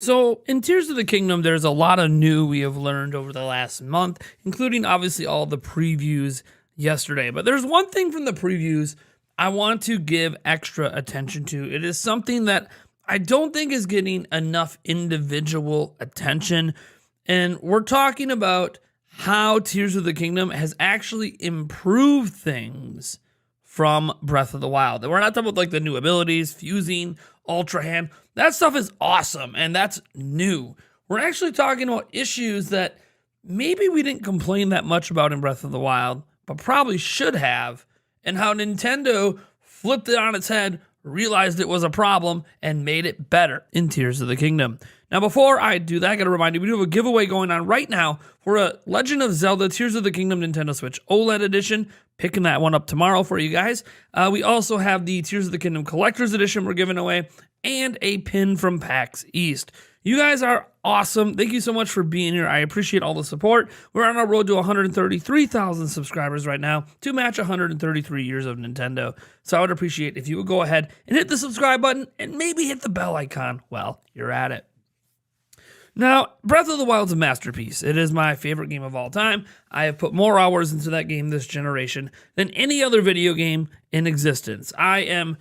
So, in Tears of the Kingdom, there's a lot of new we have learned over the last month, including obviously all the previews yesterday. But there's one thing from the previews I want to give extra attention to. It is something that I don't think is getting enough individual attention. And we're talking about how Tears of the Kingdom has actually improved things from Breath of the Wild. And we're not talking about like the new abilities, fusing, Ultra Hand. That stuff is awesome and that's new. We're actually talking about issues that maybe we didn't complain that much about in Breath of the Wild, but probably should have, and how Nintendo flipped it on its head, realized it was a problem, and made it better in Tears of the Kingdom. Now, before I do that, I gotta remind you, we do have a giveaway going on right now for a Legend of Zelda Tears of the Kingdom Nintendo Switch OLED edition. Picking that one up tomorrow for you guys. We also have the Tears of the Kingdom Collector's Edition we're giving away, and a pin from PAX East. You guys are awesome. Thank you so much for being here. I appreciate all the support. We're on our road to 133,000 subscribers right now to match 133 years of Nintendo. So I would appreciate if you would go ahead and hit the subscribe button and maybe hit the bell icon while you're at it. Now, Breath of the Wild is a masterpiece. It is my favorite game of all time. I have put more hours into that game this generation than any other video game in existence. I've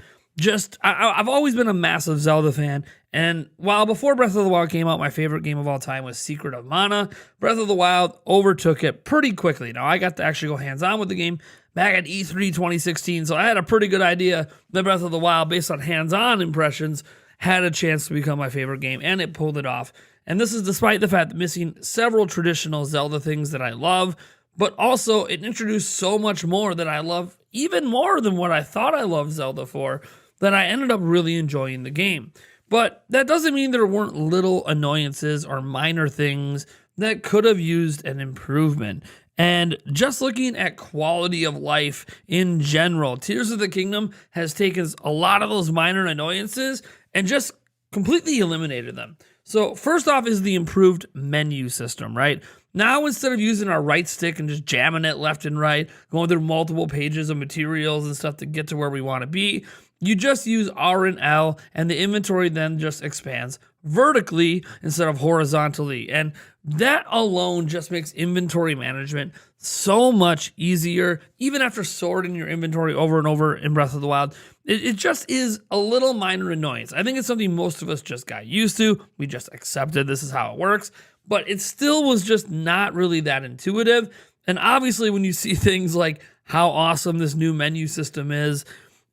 always been a massive Zelda fan, and while before Breath of the Wild came out, my favorite game of all time was Secret of Mana, Breath of the Wild overtook it pretty quickly. Now, I got to actually go hands-on with the game back at E3 2016, so I had a pretty good idea that Breath of the Wild, based on hands-on impressions, had a chance to become my favorite game, and it pulled it off. And this is despite the fact that missing several traditional Zelda things that I love, but also it introduced so much more that I love, even more than what I thought I loved Zelda for, that I ended up really enjoying the game. But that doesn't mean there weren't little annoyances or minor things that could have used an improvement. And just looking at quality of life in general, Tears of the Kingdom has taken a lot of those minor annoyances and just completely eliminated them. So first off is the improved menu system, right? Now instead of using our right stick and just jamming it left and right, going through multiple pages of materials and stuff to get to where we want to be, you just use R and L, and the inventory then just expands vertically instead of horizontally. And that alone just makes inventory management so much easier, even after sorting your inventory over and over in Breath of the Wild. It just is a little minor annoyance. I think it's something most of us just got used to. We just accepted this is how it works, but it still was just not really that intuitive. And obviously when you see things like how awesome this new menu system is,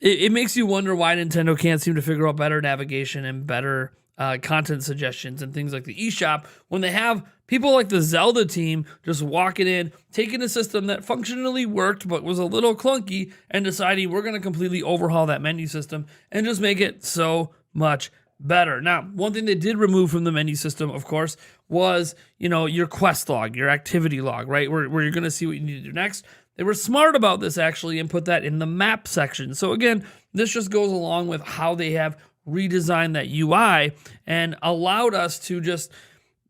it makes you wonder why Nintendo can't seem to figure out better navigation and better content suggestions and things like the eShop when they have people like the Zelda team just walking in, taking a system that functionally worked but was a little clunky and deciding we're going to completely overhaul that menu system and just make it so much better. Now, one thing they did remove from the menu system, of course, was, your quest log, your activity log, right? Where you're going to see what you need to do next. They were smart about this actually and put that in the map section. So again, this just goes along with how they have redesigned that UI and allowed us to just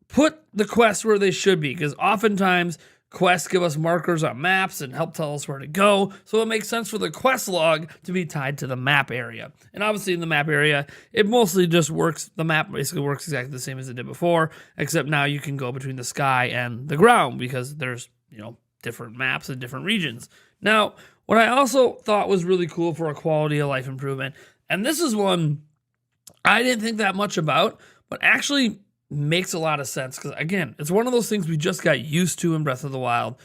put the quests where they should be, because oftentimes quests give us markers on maps and help tell us where to go. So it makes sense for the quest log to be tied to the map area. And obviously in the map area, it mostly just works. The map basically works exactly the same as it did before, except now you can go between the sky and the ground because there's, different maps in different regions. Now, what I also thought was really cool for a quality of life improvement, and this is one I didn't think that much about, but actually makes a lot of sense because, again, it's one of those things we just got used to in Breath of the Wild.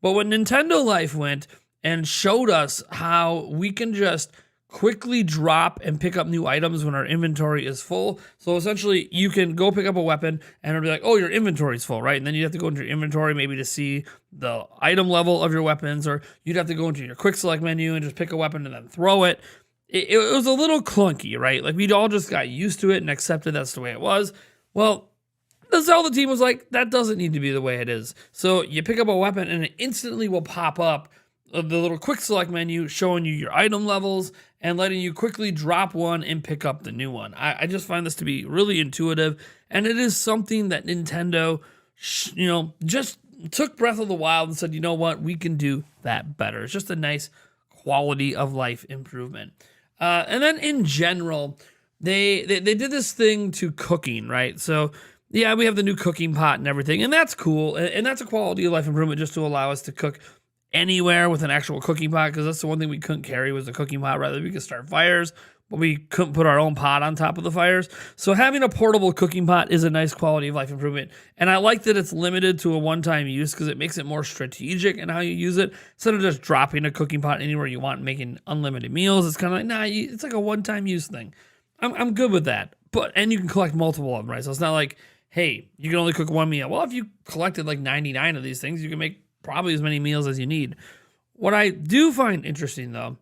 But when Nintendo Life went and showed us how we can just quickly drop and pick up new items when our inventory is full. So essentially, you can go pick up a weapon and it'll be like, oh, your inventory's full, right? And then you have to go into your inventory maybe to see the item level of your weapons, or you'd have to go into your quick select menu and just pick a weapon and then throw it. It was a little clunky, right? Like we'd all just got used to it and accepted that's the way it was. Well, the Zelda team was like, that doesn't need to be the way it is. So you pick up a weapon and it instantly will pop up the little quick select menu showing you your item levels and letting you quickly drop one and pick up the new one. I just find this to be really intuitive, and it is something that Nintendo, just took Breath of the Wild and said, you know what, we can do that better. It's just a nice quality of life improvement. And then in general, they did this thing to cooking, right? So yeah, we have the new cooking pot and everything, and that's cool. And that's a quality of life improvement just to allow us to cook anywhere with an actual cooking pot, because that's the one thing we couldn't carry was a cooking pot. Rather, we could start fires, but we couldn't put our own pot on top of the fires. So having a portable cooking pot is a nice quality of life improvement. And I like that it's limited to a one-time use because it makes it more strategic in how you use it. Instead of just dropping a cooking pot anywhere you want and making unlimited meals, it's kind of like, nah, it's like a one-time use thing. I'm good with that. And you can collect multiple of them, right? So it's not like, hey, you can only cook one meal. Well, if you collected like 99 of these things, you can make probably as many meals as you need. What I do find interesting, though,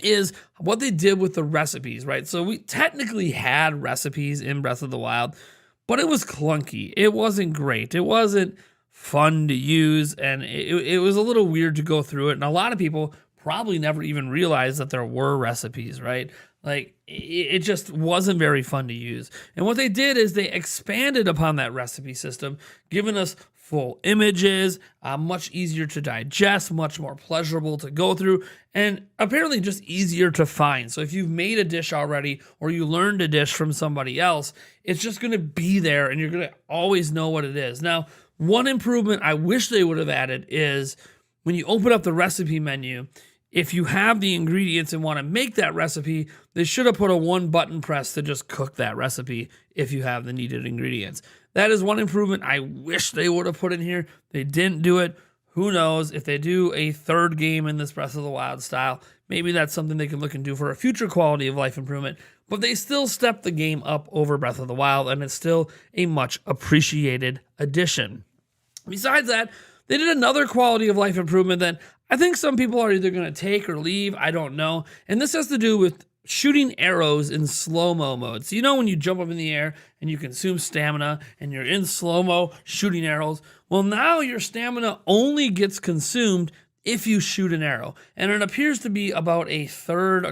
is what they did with the recipes, right? So we technically had recipes in Breath of the Wild, but it was clunky. It wasn't great. It wasn't fun to use, and it was a little weird to go through it. And a lot of people probably never even realized that there were recipes, right? Like, it just wasn't very fun to use. And what they did is they expanded upon that recipe system, giving us full images, much easier to digest, much more pleasurable to go through, and apparently just easier to find. So if you've made a dish already or you learned a dish from somebody else, it's just going to be there and you're going to always know what it is. Now, one improvement I wish they would have added is when you open up the recipe menu, if you have the ingredients and want to make that recipe, they should have put a one button press to just cook that recipe if you have the needed ingredients. That is one improvement I wish they would have put in here. They didn't do it. Who knows? If they do a third game in this Breath of the Wild style, maybe that's something they can look and do for a future quality of life improvement. But they still stepped the game up over Breath of the Wild, and it's still a much appreciated addition. Besides that, they did another quality of life improvement that I think some people are either going to take or leave. I don't know. And this has to do with shooting arrows in slow-mo mode. So you know when you jump up in the air and you consume stamina and you're in slow-mo shooting arrows? Well, now your stamina only gets consumed if you shoot an arrow. And it appears to be about a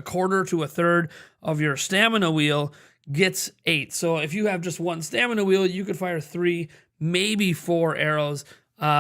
quarter to a third of your stamina wheel gets 8. So if you have just one stamina wheel, you could fire 3, maybe 4 arrows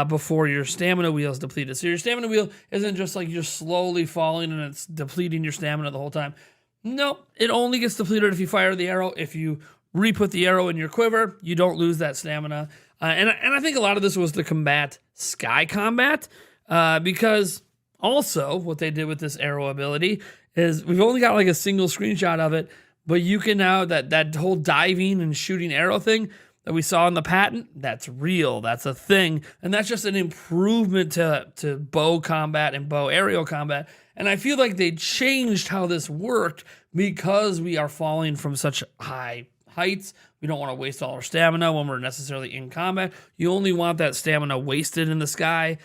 before your stamina wheel is depleted. So your stamina wheel isn't just like you're slowly falling and it's depleting your stamina the whole time. Nope, it only gets depleted if you fire the arrow. If you re-put the arrow in your quiver, you don't lose that stamina. And I think a lot of this was to combat sky combat, because also what they did with this arrow ability is we've only got like a single screenshot of it, but you can now, that whole diving and shooting arrow thing that we saw in the patent, that's real, that's a thing, and that's just an improvement to bow combat and bow aerial combat. And I feel like they changed how this worked because we are falling from such high heights. We don't want to waste all our stamina when we're necessarily in combat. You only want that stamina wasted in the sky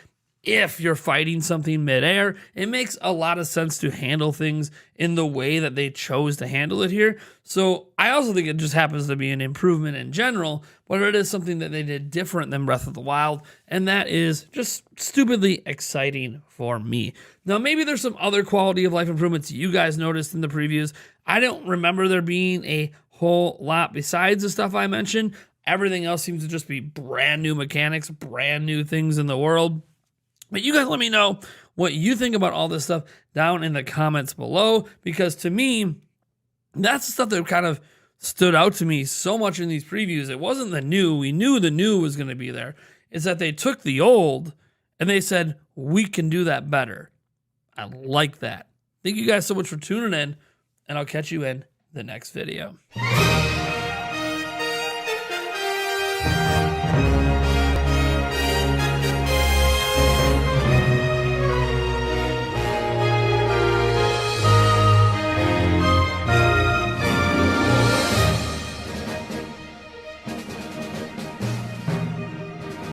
if you're fighting something midair. It makes a lot of sense to handle things in the way that they chose to handle it here. So I also think it just happens to be an improvement in general, but it is something that they did different than Breath of the Wild, and that is just stupidly exciting for me. Now, maybe there's some other quality of life improvements you guys noticed in the previews. I don't remember there being a whole lot besides the stuff I mentioned. Everything else seems to just be brand new mechanics, brand new things in the world. But you guys let me know what you think about all this stuff down in the comments below, because to me, that's the stuff that kind of stood out to me so much in these previews. It wasn't the new. We knew the new was going to be there. It's that they took the old and they said, we can do that better. I like that. Thank you guys so much for tuning in, and I'll catch you in the next video.